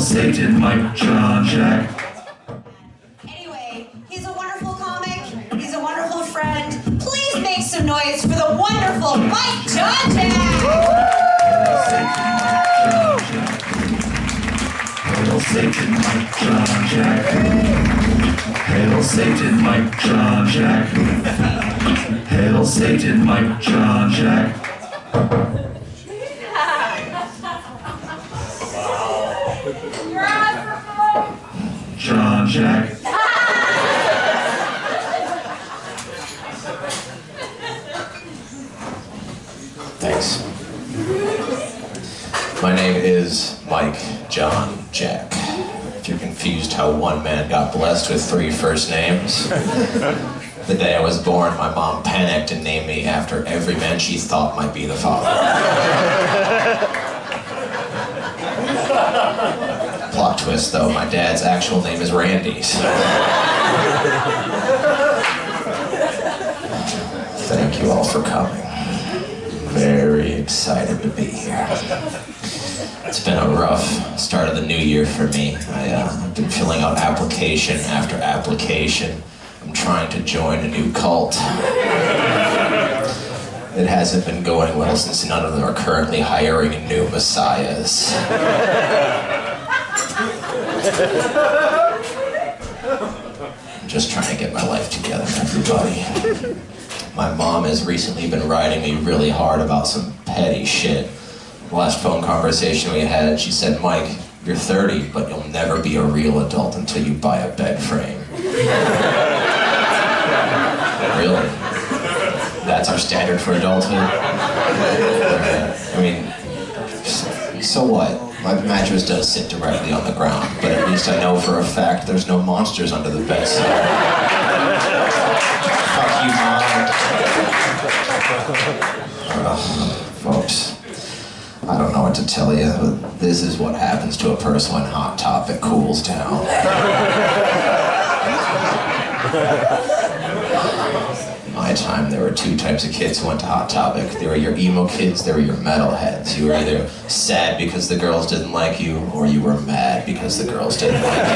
Satan, Mike Jonjak. Anyway, he's a wonderful comic. He's a wonderful friend. Please make some noise for the wonderful Mike Jonjak. Hail Satan, Mike Jonjak. Hail Satan, Mike Jonjak. Hail Satan, Mike Jonjak. Jonjak. Thanks. My name is Mike Jonjak. If you're confused how one man got blessed with 3 first names, the day I was born, my mom panicked and named me after every man she thought might be the father. Plot twist though, my dad's actual name is Randy. Thank you all for coming. Very excited to be here. It's been a rough start of the new year for me. I've been filling out application after application. I'm trying to join a new cult. It hasn't been going well since none of them are currently hiring new messiahs. I'm just trying to get my life together, everybody. My mom has recently been riding me really hard about some petty shit. The last phone conversation we had, she said, Mike, you're 30, but you'll never be a real adult until you buy a bed frame. Really? That's our standard for adulthood? I mean, so what? My mattress does sit directly on the ground, but at least I know for a fact there's no monsters under the bedside. Fuck you, Mom. Folks, I don't know what to tell you, but this is what happens to a person when Hot Topic cools down. In my time, there were 2 types of kids who went to Hot Topic. There were your emo kids, there were your metalheads. You were either sad because the girls didn't like you, or you were mad because the girls didn't like you.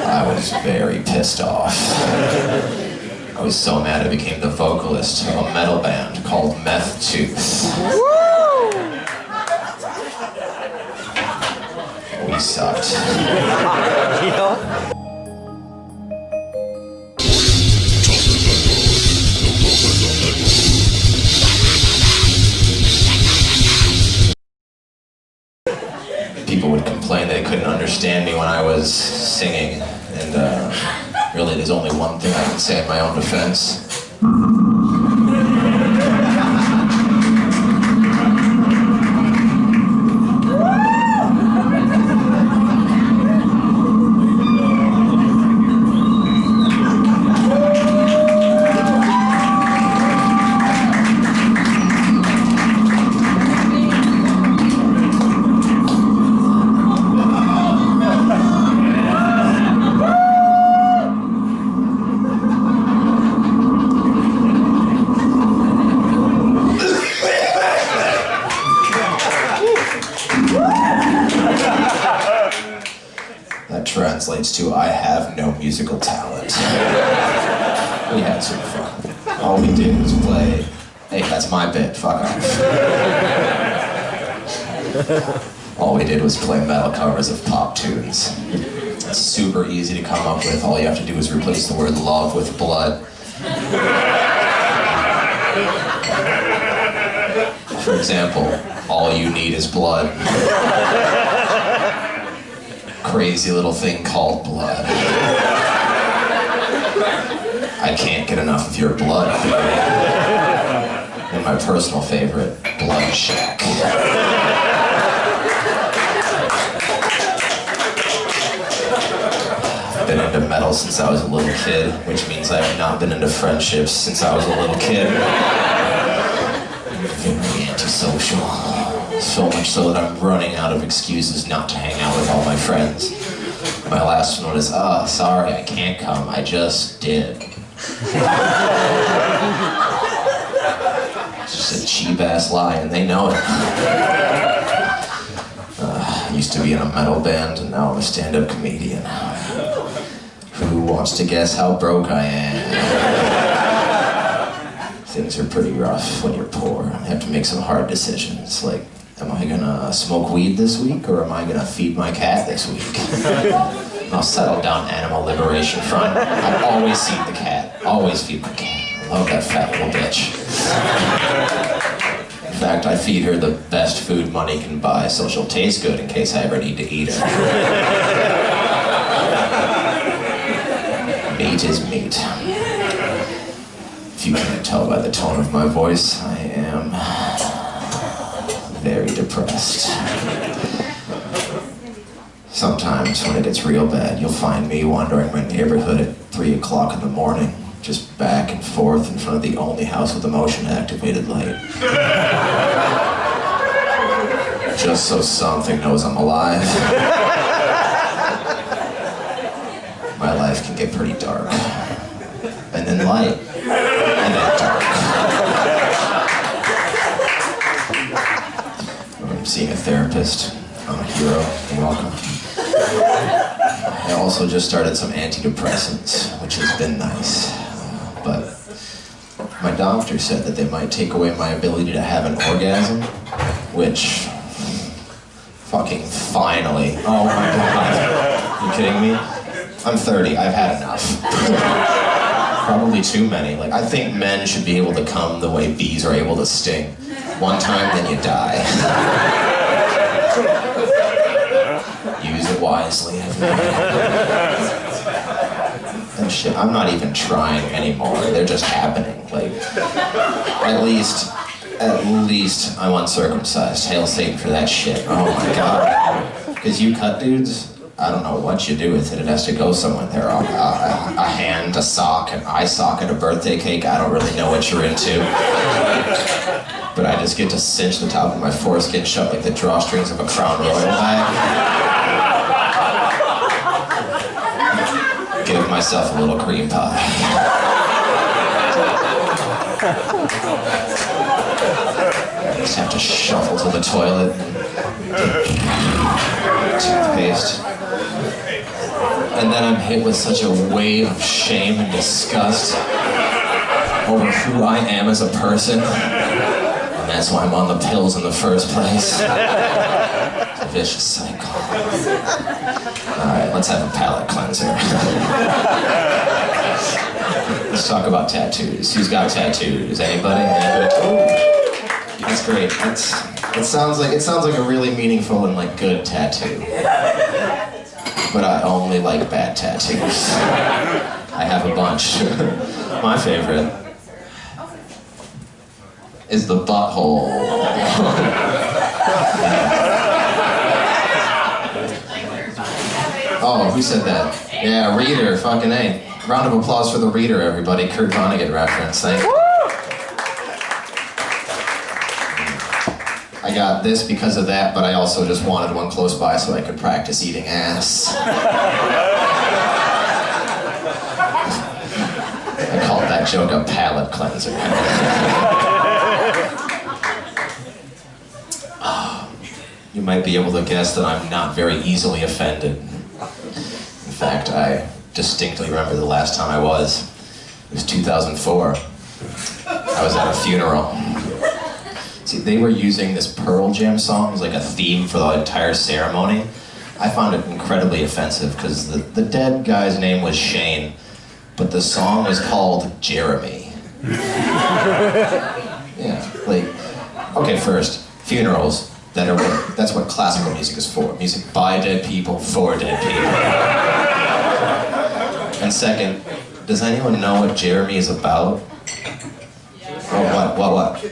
I was very pissed off. I was so mad I became the vocalist of a metal band called Meth Tooth. We sucked. People would complain they couldn't understand me when I was singing, and really there's only one thing I can say in my own defense. That translates to, I have no musical talent. We had some fun. All we did was play, hey, that's my bit, fuck off. All we did was play metal covers of pop tunes. It's super easy to come up with. All you have to do is replace the word love with blood. For example, all you need is blood. Crazy little thing called blood. I can't get enough of your blood. And my personal favorite, Blood Shack. I've been into metal since I was a little kid, which means I have not been into friendships since I was a little kid. Very antisocial. So much so that I'm running out of excuses not to hang out with all my friends. My last one was, oh, sorry, I can't come, I just did. It's just a cheap ass lie and they know it. used to be in a metal band, and now I'm a stand-up comedian. Who wants to guess how broke I am? Things are pretty rough when you're poor. You have to make some hard decisions, like, am I gonna smoke weed this week, or am I gonna feed my cat this week? I'll settle down Animal Liberation Front. I'll always feed the cat. Always feed my cat. I love that fat little bitch. In fact, I feed her the best food money can buy, so she'll taste good in case I ever need to eat her. Meat is meat. If you can't tell by the tone of my voice, I am very depressed. Sometimes when it gets real bad, you'll find me wandering my neighborhood at 3 o'clock in the morning, just back and forth in front of the only house with a motion-activated light. Just so something knows I'm alive. My life can get pretty dark. And then light. And then dark. I'm seeing a therapist. I'm a hero. You're welcome. I also just started some antidepressants, which has been nice. But my doctor said that they might take away my ability to have an orgasm, which, fucking finally. Oh my God. You kidding me? I'm 30, I've had enough. Probably too many. Like, I think men should be able to come the way bees are able to sting. One time, then you die. Use it wisely. And shit, I'm not even trying anymore. They're just happening. Like, at least I'm uncircumcised. Hail Satan for that shit. Oh my God. Because you cut dudes, I don't know what you do with it. It has to go somewhere. There are a hand, a sock, an eye socket, a birthday cake. I don't really know what you're into. But I just get to cinch the top of my foreskin shut like the drawstrings of a Crown Royal bag. Give myself a little cream pie. I just have to shuffle to the toilet and toothpaste. And then I'm hit with such a wave of shame and disgust over who I am as a person. And that's why I'm on the pills in the first place. It's a vicious cycle. Alright, let's have a palate cleanser. Let's talk about tattoos. Who's got tattoos? Anybody? Oh, that's great. It sounds like a really meaningful and like good tattoo. But I only like bad tattoos. I have a bunch. My favorite is the butthole. Oh, who said that? Yeah, Reader, fucking A. Round of applause for the Reader, everybody. Kurt Vonnegut reference, thank you. I got this because of that, but I also just wanted one close by so I could practice eating ass. I called that joke a palate cleanser. You might be able to guess that I'm not very easily offended. In fact, I distinctly remember the last time I was. It was 2004. I was at a funeral. See, they were using this Pearl Jam song as like a theme for the entire ceremony. I found it incredibly offensive because the dead guy's name was Shane, but the song was called Jeremy. Yeah, like, okay, first, funerals, that's what classical music is for. Music by dead people, for dead people. And second, does anyone know what Jeremy is about? What?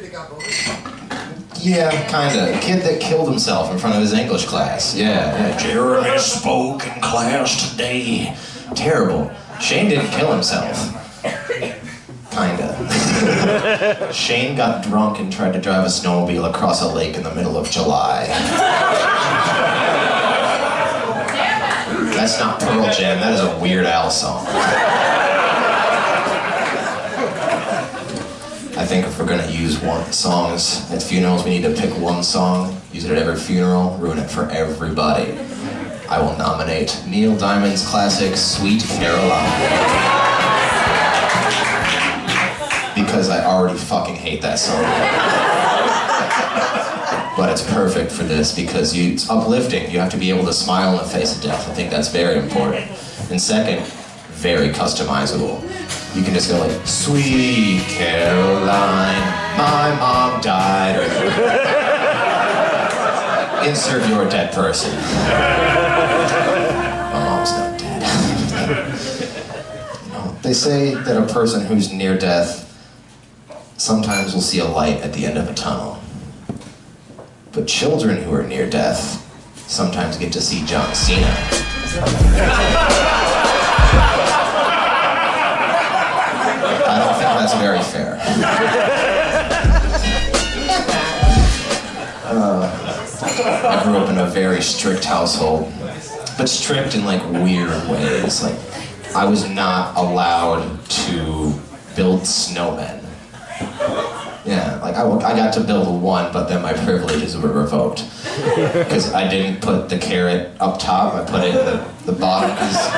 Yeah, kinda. A kid that killed himself in front of his English class. Yeah. Jeremy spoke in class today. Terrible. Shane didn't kill himself. Kinda. Shane got drunk and tried to drive a snowmobile across a lake in the middle of July. That's not Pearl Jam, that is a Weird Al song. I think if we're gonna use songs at funerals, we need to pick one song use it at every funeral, ruin it for everybody. I will nominate Neil Diamond's classic Sweet Caroline. Because I already fucking hate that song. But it's perfect for this because it's uplifting. You have to be able to smile in the face of death. I think that's very important. And second, very customizable. You can just go like, Sweet Caroline, my mom died, or insert your dead person. My mom's not dead. They say that a person who's near death sometimes will see a light at the end of a tunnel. But children who are near death sometimes get to see John Cena. I don't think that's very fair. I grew up in a very strict household, but strict in like weird ways. Like, I was not allowed to build snowmen. Yeah, like I got to build one, but then my privileges were revoked. Because I didn't put the carrot up top, I put it in the bottom, because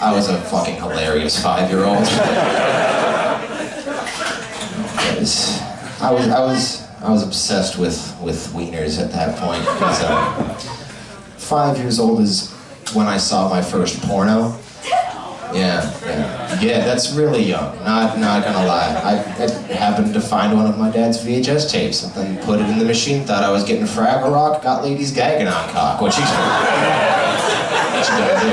I was a fucking hilarious 5-year-old. I was obsessed with wieners at that point. Because 5 years old is when I saw my first porno. Yeah, that's really young. Not gonna lie. I happened to find one of my dad's VHS tapes and then put it in the machine. Thought I was getting Fraggle Rock. Got ladies gagging on cock. What you gonna do?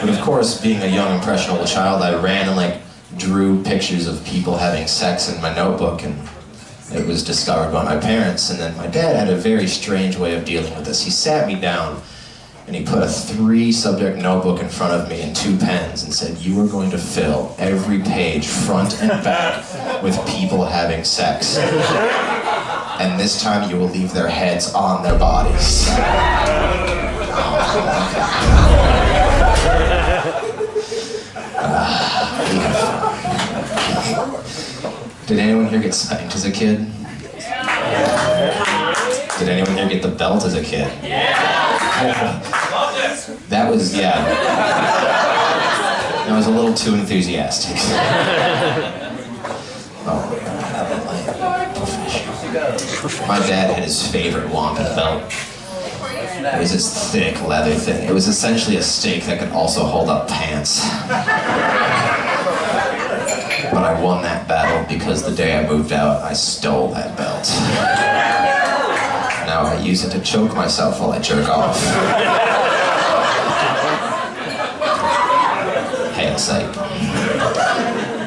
But of course, being a young impressionable child, I ran and like drew pictures of people having sex in my notebook, and it was discovered by my parents. And then my dad had a very strange way of dealing with this. He sat me down and he put a 3-subject notebook in front of me and 2 pens and said, you are going to fill every page front and back with people having sex. And this time you will leave their heads on their bodies. Did anyone here get spanked as a kid? Did anyone here get the belt as a kid? That was, That was a little too enthusiastic. My dad had his favorite wampum belt. It was this thick leather thing. It was essentially a steak that could also hold up pants. But I won that battle because the day I moved out, I stole that belt. Now I use it to choke myself while I jerk off. Hail sight.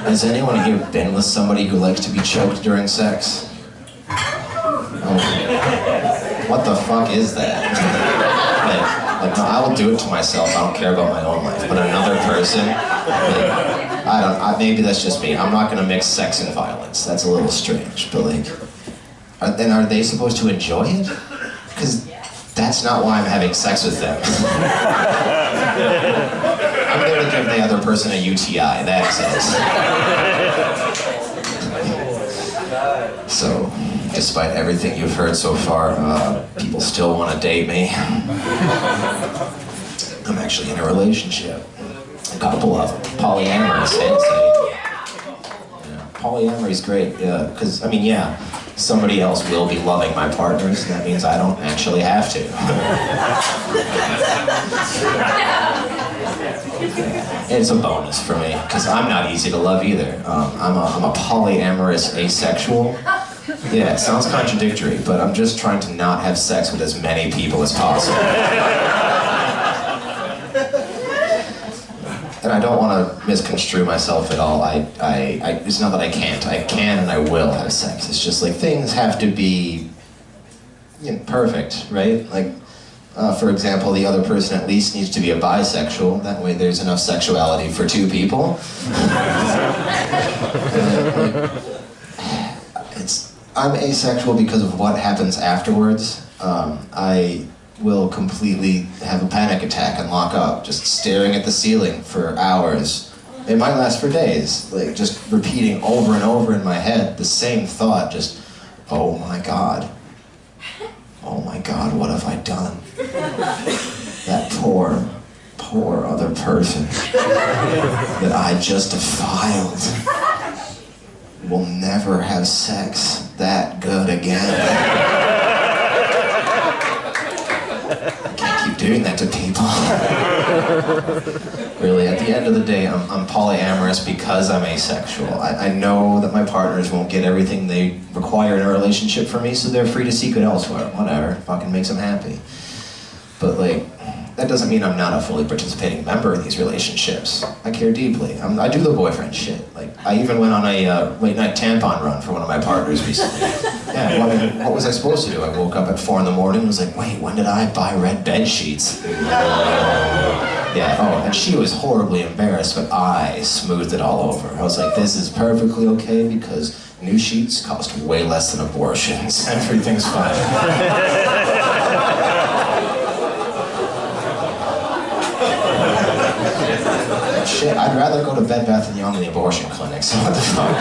Has anyone here been with somebody who likes to be choked during sex? Oh. What the fuck is that? Like, no, I will do it to myself. I don't care about my own life. But another person, maybe that's just me. I'm not gonna mix sex and violence. That's a little strange, but like, then are they supposed to enjoy it? Because that's not why I'm having sex with them. I'm there to give the other person a UTI, that's it. So, despite everything you've heard so far, people still want to date me. I'm actually in a relationship. A couple of them. Polyamorous, polyamory's great, because, somebody else will be loving my partners, and that means I don't actually have to. It's a bonus for me, because I'm not easy to love either. I'm a polyamorous asexual. Yeah, it sounds contradictory, but I'm just trying to not have sex with as many people as possible. And I don't want to misconstrue myself at all. It's not that I can't. I can and I will have sex. It's just like things have to be perfect, right? Like, for example, the other person at least needs to be a bisexual. That way there's enough sexuality for 2 people. I'm asexual because of what happens afterwards. I will completely have a panic attack and lock up, just staring at the ceiling for hours. It might last for days, like just repeating over and over in my head the same thought, just, oh my God, Oh my God, what have I done? That poor other person that I just defiled will never have sex that good again. I can't keep doing that to people. Really, at the end of the day, I'm polyamorous because I'm asexual. I know that my partners won't get everything they require in a relationship from me, so they're free to seek it elsewhere. Whatever, fucking makes them happy. But like, that doesn't mean I'm not a fully participating member in these relationships. I care deeply. I do the boyfriend shit. Like, I even went on a late night tampon run for one of my partners recently. Yeah, what was I supposed to do? I woke up at 4 in the morning and was like, wait, when did I buy red bed sheets? Yeah, oh, and she was horribly embarrassed, but I smoothed it all over. I was like, this is perfectly okay because new sheets cost way less than abortions. Everything's fine. Shit, I'd rather go to Bed Bath & Beyond than the abortion clinic, so what the fuck?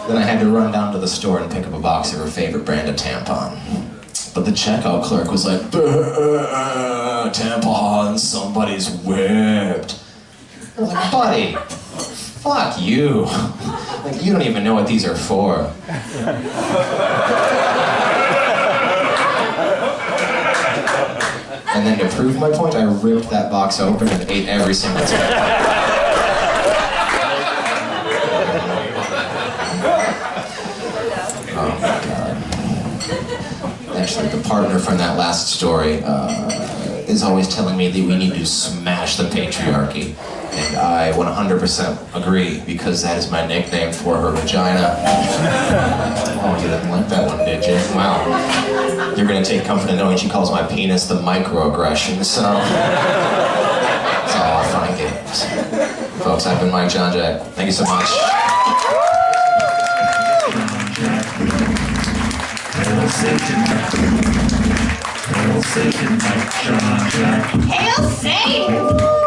Then I had to run down to the store and pick up a box of her favorite brand of tampon. But the checkout clerk was like, tampons, somebody's whipped. I was like, buddy, fuck you. Like, you don't even know what these are for. And then to prove my point, I ripped that box open and ate every single tampon. Oh my God. Actually, the partner from that last story is always telling me that we need to smash the patriarchy. And I 100% agree, because that is my nickname for her vagina. Oh, you didn't like that one, did you? Wow. You're gonna take comfort in knowing she calls my penis the microaggression, so... It's all fun and games. Folks, I've been Mike Jonjak. Thank you so much. Hail Satan, Mike Jonjak. Hail Satan!